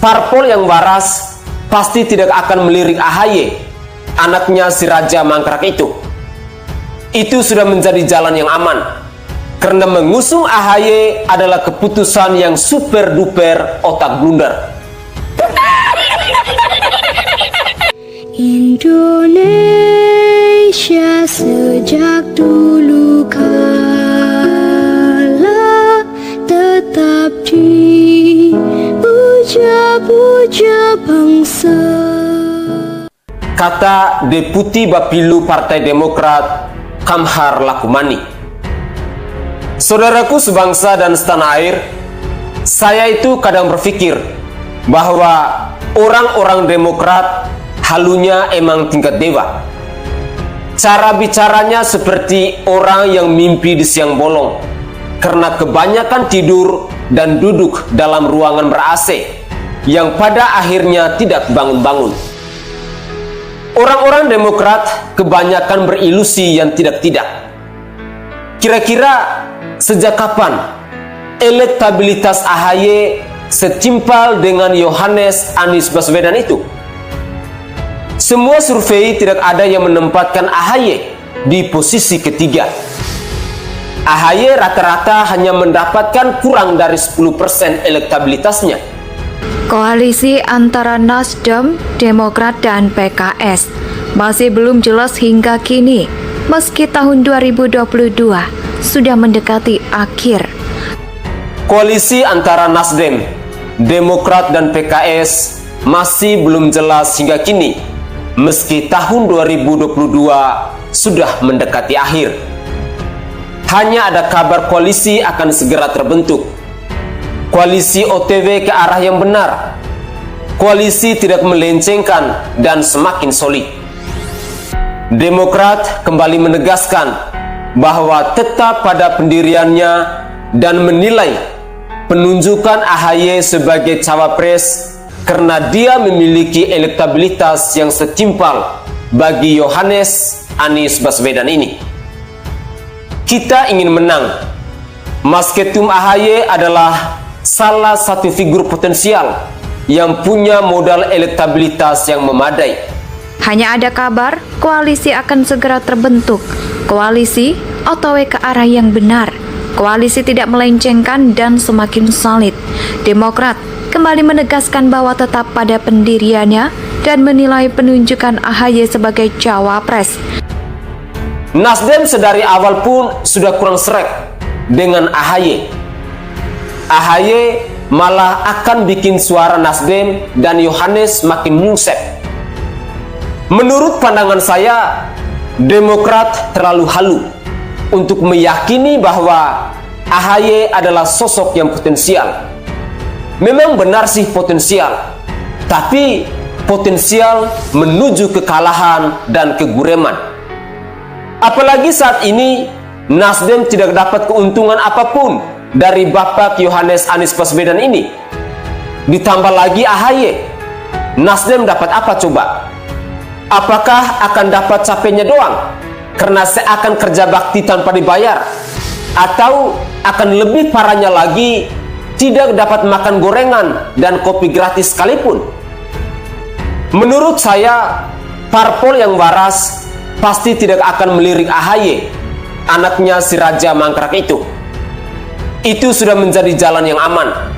Parpol yang waras pasti tidak akan melirik AHY, anaknya si Raja Mangkrak itu. Itu sudah menjadi jalan yang aman, karena mengusung AHY adalah keputusan yang super duper otak blunder. Indonesia sejak dulu kala tetap dipuja-puja bangsa. Kata Deputi Bapilu Partai Demokrat Kamhar Lakumani. Saudaraku sebangsa dan setanah air, saya itu kadang berpikir bahwa orang-orang Demokrat halunya emang tingkat dewa. Cara bicaranya seperti orang yang mimpi di siang bolong, karena kebanyakan tidur dan duduk dalam ruangan ber-AC yang pada akhirnya tidak bangun-bangun. Orang-orang Demokrat kebanyakan berilusi yang tidak-tidak. Kira-kira sejak kapan elektabilitas AHY setimpal dengan Yohanes Anies Baswedan itu? Semua survei tidak ada yang menempatkan AHY di posisi ketiga. AHY rata-rata hanya mendapatkan kurang dari 10% elektabilitasnya. Koalisi antara Nasdem, Demokrat, dan PKS masih belum jelas hingga kini, meski tahun 2022 sudah mendekati akhir. Koalisi antara Nasdem, Demokrat, dan PKS masih belum jelas hingga kini, meski tahun 2022 sudah mendekati akhir. Hanya ada kabar koalisi akan segera terbentuk. Koalisi OTW ke arah yang benar. Koalisi tidak melencengkan dan semakin solid. Demokrat kembali menegaskan bahwa tetap pada pendiriannya dan menilai penunjukan AHY sebagai cawapres karena dia memiliki elektabilitas yang setimpal bagi Yohanes Anies Baswedan ini. Kita ingin menang. Mas Ketum AHY adalah salah satu figur potensial yang punya modal elektabilitas yang memadai. Hanya ada kabar koalisi akan segera terbentuk. Koalisi OTW ke arah yang benar. Koalisi tidak melencengkan dan semakin solid. Demokrat kembali menegaskan bahwa tetap pada pendiriannya dan menilai penunjukan AHY sebagai cawapres. Nasdem sedari awal pun sudah kurang srek dengan AHY. AHY malah akan bikin suara Nasdem dan Yohanes makin mungsep. Menurut pandangan saya, Demokrat terlalu halu untuk meyakini bahwa AHY adalah sosok yang potensial. Memang benar sih potensial, tapi potensial menuju kekalahan dan kegureman. Apalagi saat ini Nasdem tidak dapat keuntungan apapun dari Bapak Yohanes Anies Baswedan ini. Ditambah lagi AHY, Nasdem dapat apa coba? Apakah akan dapat capeknya doang karena seakan kerja bakti tanpa dibayar? Atau akan lebih parahnya lagi, tidak dapat makan gorengan dan kopi gratis sekalipun? Menurut saya, parpol yang waras pasti tidak akan melirik AHY, anaknya si Raja Mangkrak itu. Itu sudah menjadi jalan yang aman,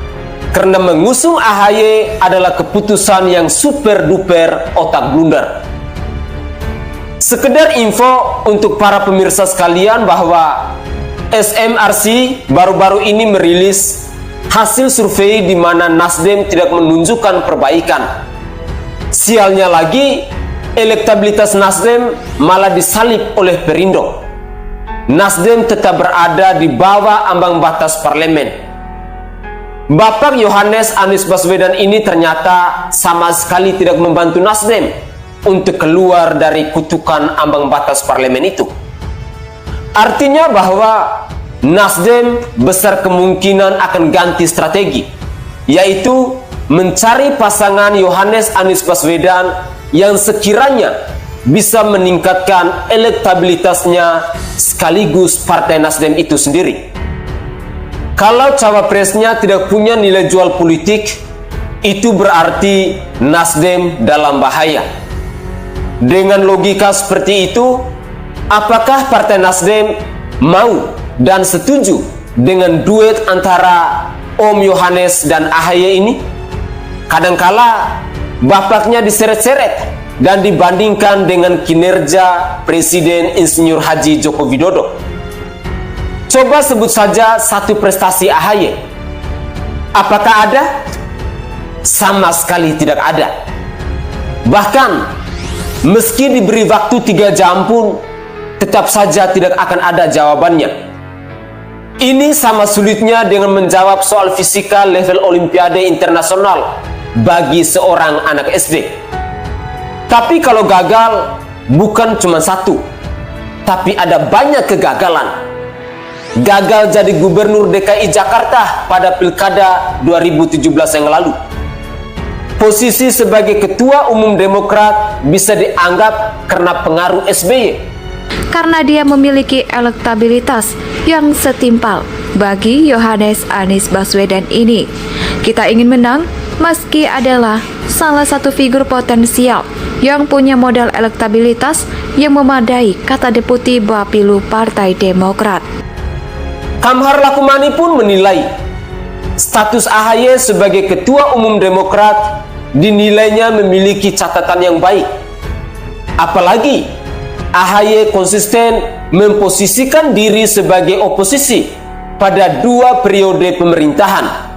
karena mengusung AHY adalah keputusan yang super duper otak blunder. Sekedar info untuk para pemirsa sekalian bahwa SMRC baru-baru ini merilis hasil survei di mana Nasdem tidak menunjukkan perbaikan. Sialnya lagi, elektabilitas Nasdem malah disalib oleh Perindo. Nasdem tetap berada di bawah ambang batas parlemen. Bapak Yohanes Anies Baswedan ini ternyata sama sekali tidak membantu Nasdem untuk keluar dari kutukan ambang batas parlemen itu. Artinya bahwa Nasdem besar kemungkinan akan ganti strategi, yaitu mencari pasangan Yohanes Anies Baswedan yang sekiranya bisa meningkatkan elektabilitasnya sekaligus Partai Nasdem itu sendiri. Kalau cawapresnya tidak punya nilai jual politik, itu berarti Nasdem dalam bahaya. Dengan logika seperti itu, apakah Partai Nasdem mau dan setuju dengan duet antara Om Yohanes dan AHY ini? Kadangkala bapaknya diseret-seret dan dibandingkan dengan kinerja Presiden Insinyur Haji Joko Widodo. Coba sebut saja satu prestasi AHY. Apakah ada? Sama sekali tidak ada. Bahkan meski diberi waktu 3 jam pun tetap saja tidak akan ada jawabannya. Ini sama sulitnya dengan menjawab soal fisika level Olimpiade internasional bagi seorang anak SD. Tapi kalau gagal, bukan cuma satu, tapi ada banyak kegagalan. Gagal jadi gubernur DKI Jakarta pada Pilkada 2017 yang lalu. Posisi sebagai Ketua Umum Demokrat bisa dianggap karena pengaruh SBY. Karena dia memiliki elektabilitas yang setimpal bagi Yohanes Anies Baswedan ini. Kita ingin menang meski adalah salah satu figur potensial yang punya modal elektabilitas yang memadai, kata Deputi Bapilu Partai Demokrat. Kamhar Lakumani pun menilai status AHY sebagai Ketua Umum Demokrat dinilainya memiliki catatan yang baik. Apalagi AHY konsisten memposisikan diri sebagai oposisi pada 2 periode pemerintahan.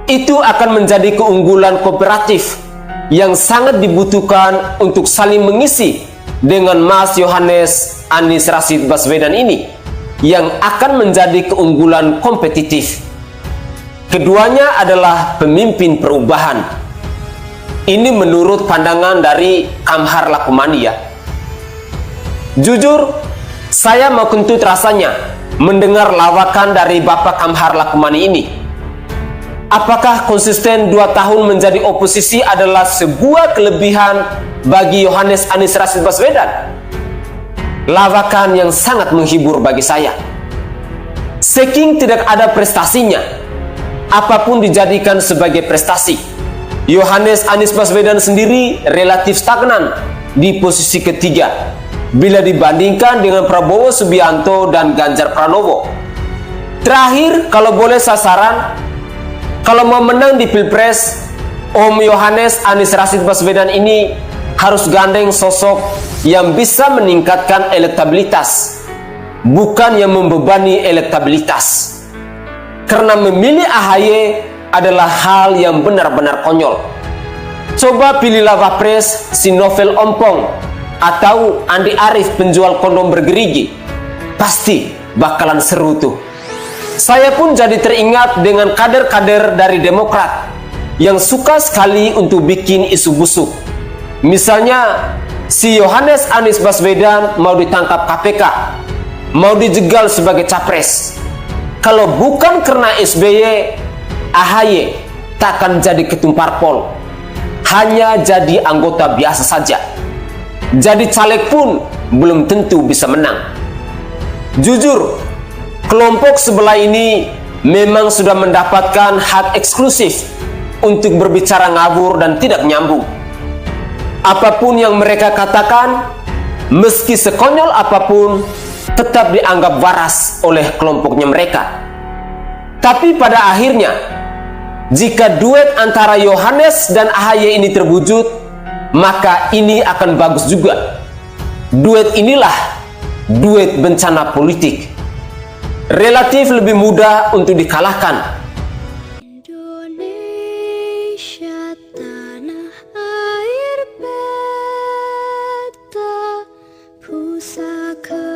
Itu akan menjadi keunggulan kooperatif yang sangat dibutuhkan untuk saling mengisi dengan Mas Yohanes Anies Rashid Baswedan ini, yang akan menjadi keunggulan kompetitif. Keduanya adalah pemimpin perubahan. Ini menurut pandangan dari Kamhar Lakumani ya. Jujur, saya mau kentut rasanya mendengar lawakan dari Bapak Kamhar Lakumani ini. Apakah konsisten 2 tahun menjadi oposisi adalah sebuah kelebihan bagi Yohanes Anies Rashid Baswedan? Lawakan yang sangat menghibur bagi saya. Saking tidak ada prestasinya, apapun dijadikan sebagai prestasi. Yohanes Anies Baswedan sendiri relatif stagnan di posisi ketiga bila dibandingkan dengan Prabowo Subianto dan Ganjar Pranowo. Terakhir, kalau boleh sasaran, kalau mau menang di Pilpres, Om Yohanes Anies Rashid Baswedan ini harus gandeng sosok yang bisa meningkatkan elektabilitas, bukan yang membebani elektabilitas. Karena memilih AHY adalah hal yang benar-benar konyol. Coba pilihlah Wapres si Novel Ompong atau Andi Arief penjual kondom bergerigi. Pasti bakalan seru tuh. Saya pun jadi teringat dengan kader-kader dari Demokrat yang suka sekali untuk bikin isu busuk. Misalnya si Yohanes Anies Baswedan mau ditangkap KPK, mau dijegal sebagai capres. Kalau bukan karena SBY, AHY takkan jadi ketum parpol, hanya jadi anggota biasa saja. Jadi caleg pun belum tentu bisa menang. Jujur, kelompok sebelah ini memang sudah mendapatkan hak eksklusif untuk berbicara ngawur dan tidak nyambung. Apapun yang mereka katakan, meski sekonyol apapun, tetap dianggap waras oleh kelompoknya mereka. Tapi pada akhirnya, jika duet antara Yohanes dan AHY ini terwujud, maka ini akan bagus juga. Duet inilah duet bencana politik. Relatif lebih mudah untuk dikalahkan. Indonesia tanah air beta, pusaka